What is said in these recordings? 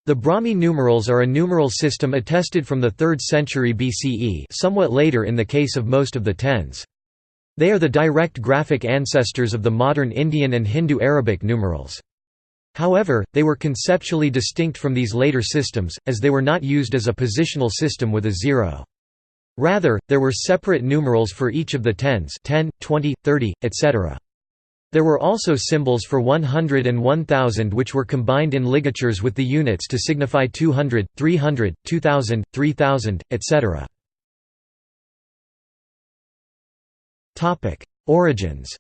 The Brahmi numerals are a numeral system attested from the 3rd century BCE, somewhat later in the case of most of the tens. They are the direct graphic ancestors of the modern Indian and Hindu Arabic numerals. However, they were conceptually distinct from these later systems, as they were not used as a positional system with a zero. Rather, there were separate numerals for each of the tens 10, 20, 30, etc. There were also symbols for 100 and 1000 which were combined in ligatures with the units to signify 200, 300, 2000, 3000, etc. Origins.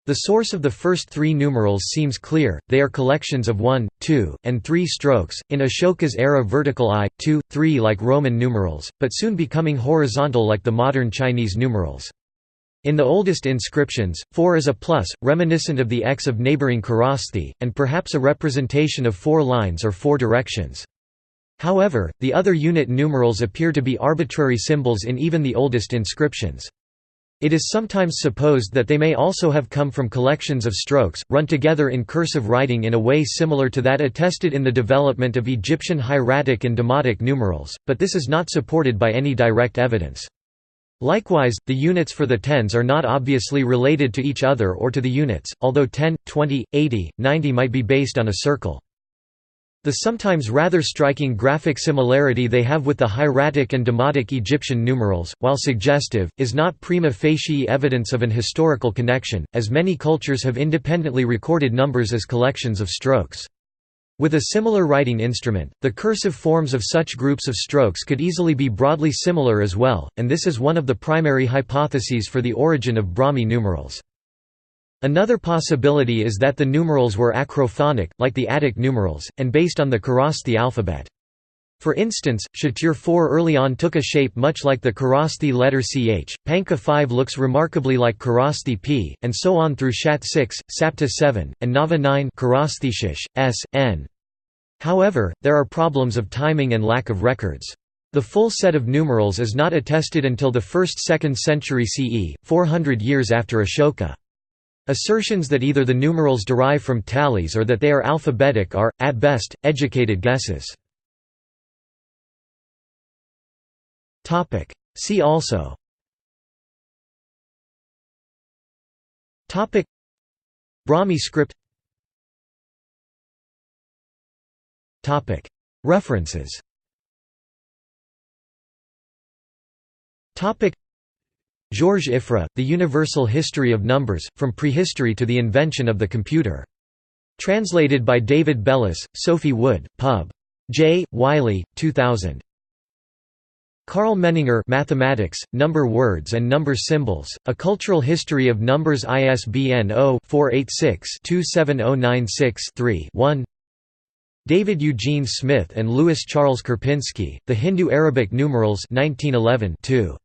The source of the first 3 numerals seems clear, they are collections of 1, 2, and 3 strokes, in Ashoka's era vertical I, 2, 3 like Roman numerals, but soon becoming horizontal like the modern Chinese numerals. In the oldest inscriptions, 4 is a plus, reminiscent of the X of neighboring Kharosthi, and perhaps a representation of 4 lines or 4 directions. However, the other unit numerals appear to be arbitrary symbols in even the oldest inscriptions. It is sometimes supposed that they may also have come from collections of strokes, run together in cursive writing in a way similar to that attested in the development of Egyptian hieratic and demotic numerals, but this is not supported by any direct evidence. Likewise, the units for the tens are not obviously related to each other or to the units, although 10, 20, 80, 90 might be based on a circle. The sometimes rather striking graphic similarity they have with the hieratic and demotic Egyptian numerals, while suggestive, is not prima facie evidence of an historical connection, as many cultures have independently recorded numbers as collections of strokes. With a similar writing instrument, the cursive forms of such groups of strokes could easily be broadly similar as well, and this is one of the primary hypotheses for the origin of Brahmi numerals. Another possibility is that the numerals were acrophonic, like the Attic numerals, and based on the Kharosthi alphabet. For instance, Shatir 4 early on took a shape much like the Kharosthi letter ch, Panka 5 looks remarkably like Kharosthi p, and so on through Shat 6, Sapta 7, and Nava 9 Kharosthi shish, s, n. However, there are problems of timing and lack of records. The full set of numerals is not attested until the 1st–2nd century CE, 400 years after Ashoka. Assertions that either the numerals derive from tallies or that they are alphabetic are, at best, educated guesses. See also Brahmi script. References. Georges Ifra, The Universal History of Numbers, From Prehistory to the Invention of the Computer. Translated by David Bellis, Sophie Wood, Pub. J. Wiley, 2000. Carl Menninger, Mathematics, Number Words and Number Symbols, A Cultural History of Numbers, ISBN 0-486-27096-3-1. David Eugene Smith and Louis Charles Kerpinsky, The Hindu-Arabic Numerals, 1911 2.